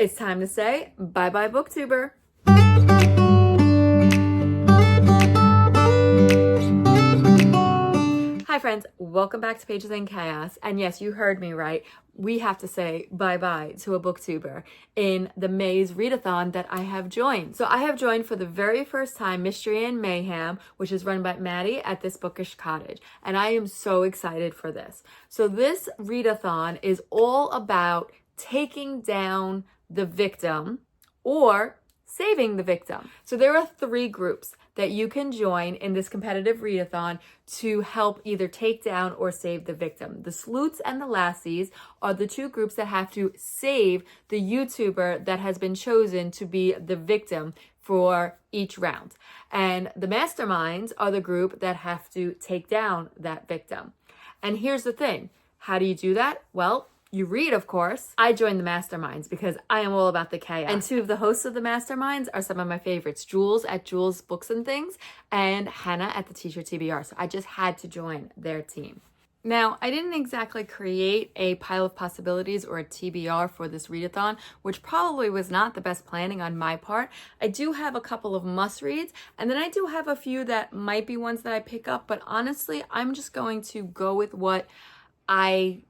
It's time to say bye-bye, booktuber. Hi friends, welcome back to Pages in Chaos. And yes, you heard me right. We have to say bye-bye to a booktuber in the May's readathon that I have joined. So I have joined for the very first time Mystery and Mayhem, which is run by Maddie at This Bookish Cottage. And I am so excited for this. So this readathon is all about taking down the victim or saving the victim. So there are 3 groups that you can join in this competitive readathon to help either take down or save the victim. The Sleuths and the Lassies are the 2 groups that have to save the YouTuber that has been chosen to be the victim for each round. And the Masterminds are the group that have to take down that victim. And here's the thing. How do you do that? Well, you read, of course. I joined the Masterminds because I am all about the chaos. And 2 of the hosts of the Masterminds are some of my favorites. Jules at Jules Books and Things and Hannah at the Teacher TBR. So I just had to join their team. Now, I didn't exactly create a pile of possibilities or a TBR for this readathon, which probably was not the best planning on my part. I do have a couple of must-reads, and then I do have a few that might be ones that I pick up, but honestly, I'm just going to go with what I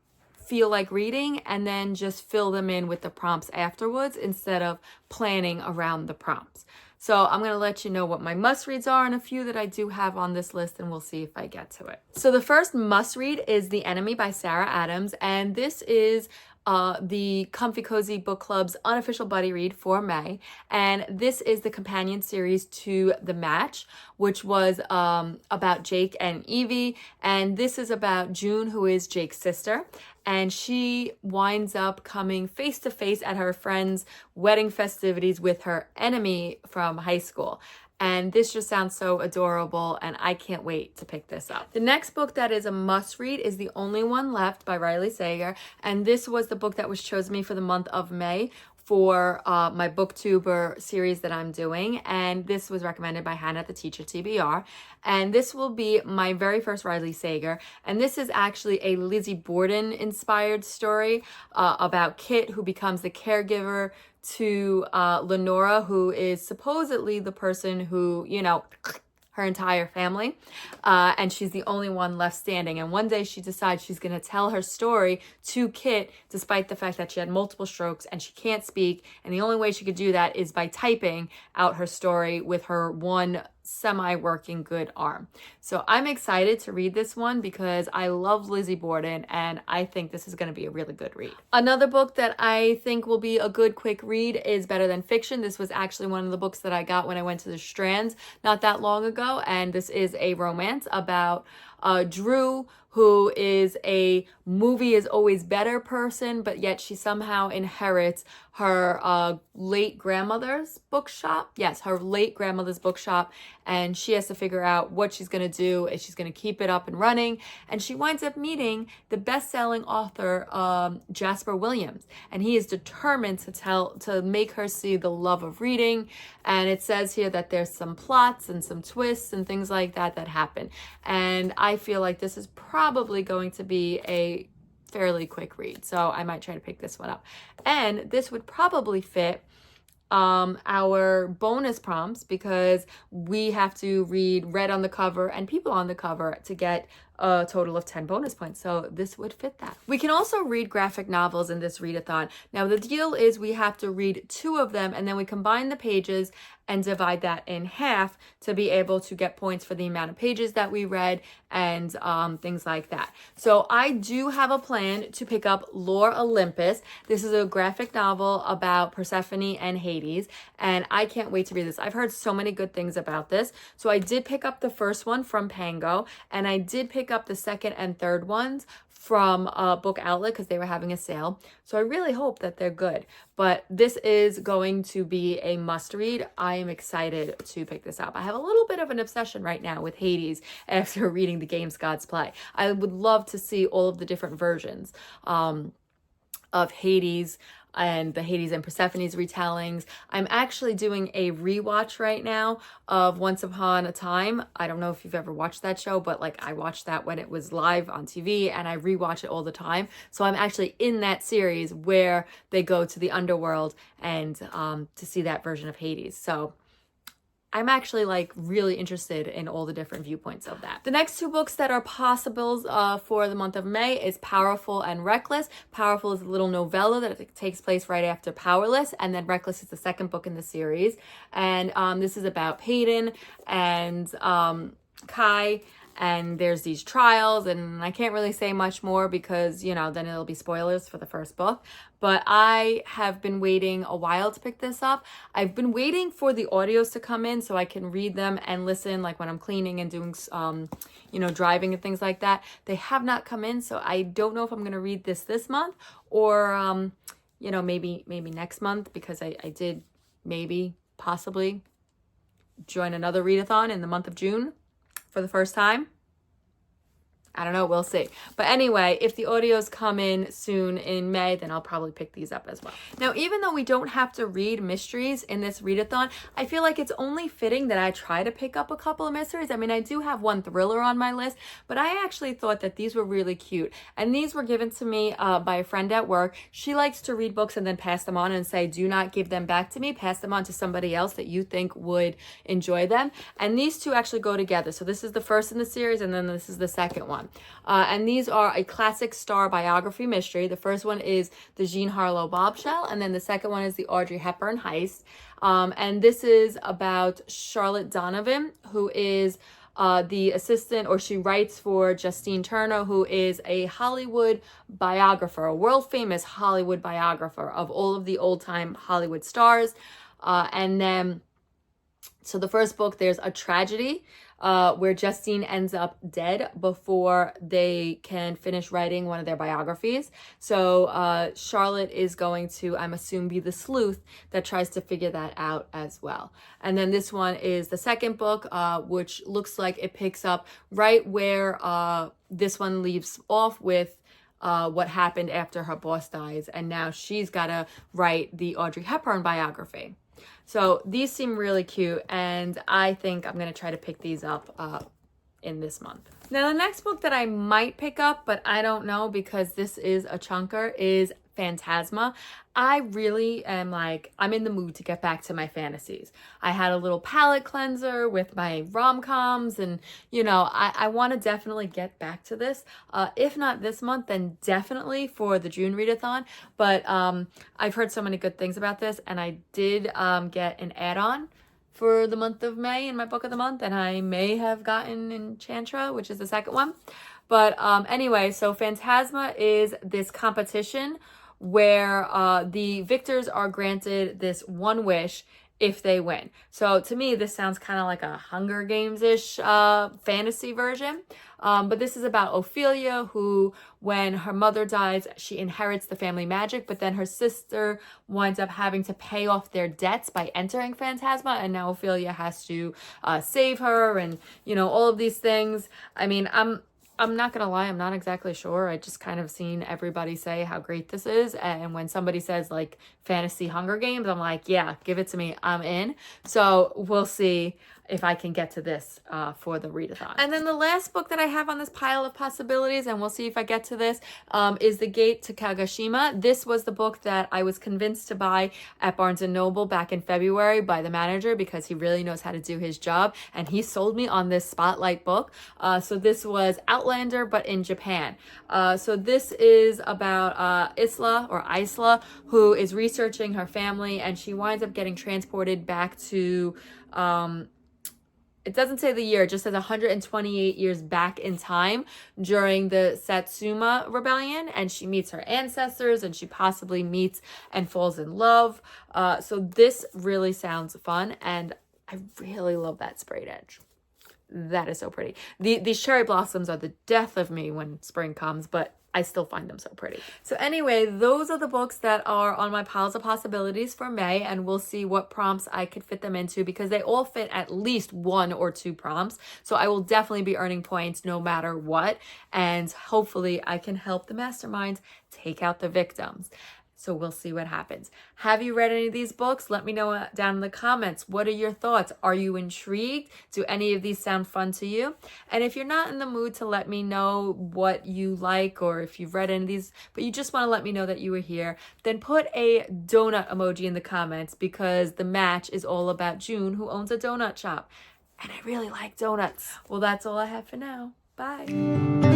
feel like reading and then just fill them in with the prompts afterwards instead of planning around the prompts. So I'm going to let you know what my must-reads are and a few that I do have on this list, and we'll see if I get to it. So the first must-read is The Enemy by Sarah Adams, and this is the Comfy Cozy Book Club's unofficial buddy read for May. And this is the companion series to The Match, which was about Jake and Evie. And this is about June, who is Jake's sister. And she winds up coming face to face at her friend's wedding festivities with her enemy from high school. And this just sounds so adorable, and I can't wait to pick this up. The next book that is a must-read is The Only One Left by Riley Sager. And this was the book that was chosen me for the month of May for my booktuber series that I'm doing. And this was recommended by Hannah at the Teacher TBR. And this will be my very first Riley Sager. And this is actually a Lizzie Borden inspired story about Kit, who becomes the caregiver to Lenora, who is supposedly the person who, her entire family, and she's the only one left standing. And one day she decides she's going to tell her story to Kit, despite the fact that she had multiple strokes and she can't speak. And the only way she could do that is by typing out her story with her one semi-working good arm. So I'm excited to read this one because I love Lizzie Borden and I think this is going to be a really good read. Another book that I think will be a good quick read is Better Than Fiction. This was actually one of the books that I got when I went to the Strands not that long ago, and this is a romance about Drew, who is a movie is always better person, but yet she somehow inherits her late grandmother's bookshop. Yes, her late grandmother's bookshop. And she has to figure out what she's going to do, if she's going to keep it up and running. And she winds up meeting the best-selling author, Jasper Williams. And he is determined to make her see the love of reading. And it says here that there's some plots and some twists and things like that happen. And I feel like this is probably going to be a fairly quick read. So I might try to pick this one up. And this would probably fit our bonus prompts because we have to read Red on the Cover and People on the Cover to get a total of 10 bonus points. So this would fit that. We can also read graphic novels in this readathon. Now the deal is we have to read 2 of them and then we combine the pages and divide that in half to be able to get points for the amount of pages that we read and things like that. So I do have a plan to pick up Lore Olympus. This is a graphic novel about Persephone and Hades, and I can't wait to read this. I've heard so many good things about this. So I did pick up the first one from Pango, and I did pick up the second and third ones from Book Outlet because they were having a sale. So I really hope that they're good. But this is going to be a must read. I am excited to pick this up. I have a little bit of an obsession right now with Hades after reading The Games Gods Play. I would love to see all of the different versions. of Hades and the Hades and Persephone's retellings. I'm actually doing a rewatch right now of Once Upon a Time. I don't know if you've ever watched that show, but like I watched that when it was live on TV and I rewatch it all the time. So I'm actually in that series where they go to the underworld and to see that version of Hades. So I'm actually like really interested in all the different viewpoints of that. The next two books that are possibles for the month of May is Powerful and Reckless. Powerful is a little novella that takes place right after Powerless, and then Reckless is the second book in the series. And this is about Peyton and Kai, and there's these trials, and I can't really say much more because, you know, then it'll be spoilers for the first book. But I have been waiting a while to pick this up. I've been waiting for the audios to come in so I can read them and listen, like when I'm cleaning and doing, you know, driving and things like that. They have not come in, so I don't know if I'm going to read this month or, you know, maybe next month, because I did possibly join another readathon in the month of June for the first time. I don't know, we'll see. But anyway, if the audios come in soon in May, then I'll probably pick these up as well. Now, even though we don't have to read mysteries in this readathon, I feel like it's only fitting that I try to pick up a couple of mysteries. I mean, I do have one thriller on my list, but I actually thought that these were really cute. And these were given to me by a friend at work. She likes to read books and then pass them on and say, do not give them back to me. Pass them on to somebody else that you think would enjoy them. And these two actually go together. So this is the first in the series, and then this is the second one. And these are a classic star biography mystery. The first one is the Jean Harlow bombshell, and then the second one is the Audrey Hepburn heist. And this is about Charlotte Donovan, who is the assistant, or she writes for Justine Turner, who is a Hollywood biographer, a world famous Hollywood biographer of all of the old time Hollywood stars. And then, so the first book, there's a tragedy where Justine ends up dead before they can finish writing one of their biographies. So Charlotte is going to, I'm assuming, be the sleuth that tries to figure that out as well. And then this one is the second book, which looks like it picks up right where this one leaves off with what happened after her boss dies. And now she's got to write the Audrey Hepburn biography. So these seem really cute, and I think I'm going to try to pick these up in this month. Now, the next book that I might pick up, but I don't know because this is a chunker, is Phantasma. I really am like, I'm in the mood to get back to my fantasies. I had a little palette cleanser with my rom-coms, and you know, I want to definitely get back to this. If not this month, then definitely for the June readathon. But I've heard so many good things about this, and I did get an add-on for the month of May in my book of the month, and I may have gotten Enchantra, which is the second one. But anyway, so Phantasma is this competition where the victors are granted this one wish if they win. So to me, this sounds kind of like a Hunger Games-ish fantasy version. But this is about Ophelia, who, when her mother dies, she inherits the family magic, but then her sister winds up having to pay off their debts by entering Phantasma, and now Ophelia has to save her, and, you know, all of these things. I mean, I'm not gonna lie, I'm not exactly sure. I just kind of seen everybody say how great this is, and when somebody says like fantasy Hunger Games, I'm like, yeah, give it to me, I'm in. So we'll see if I can get to this for the readathon. And then the last book that I have on this pile of possibilities, and we'll see if I get to this, is The Gate to Kagoshima. This was the book that I was convinced to buy at Barnes & Noble back in February by the manager because he really knows how to do his job, and he sold me on this spotlight book. So this was Outlander, but in Japan. So this is about Isla, who is researching her family, and she winds up getting transported back to it doesn't say the year, it just says 128 years back in time during the Satsuma Rebellion, and she meets her ancestors, and she possibly meets and falls in love. So this really sounds fun, and I really love that sprayed edge. That is so pretty. These cherry blossoms are the death of me when spring comes, but I still find them so pretty. So anyway, those are the books that are on my piles of possibilities for May, and we'll see what prompts I could fit them into, because they all fit at least 1 or 2 prompts. So I will definitely be earning points no matter what, and hopefully I can help the masterminds take out the victims. So we'll see what happens. Have you read any of these books? Let me know down in the comments. What are your thoughts? Are you intrigued? Do any of these sound fun to you? And if you're not in the mood to let me know what you like, or if you've read any of these, but you just want to let me know that you were here, then put a donut emoji in the comments, because the match is all about June, who owns a donut shop. And I really like donuts. Well, that's all I have for now. Bye.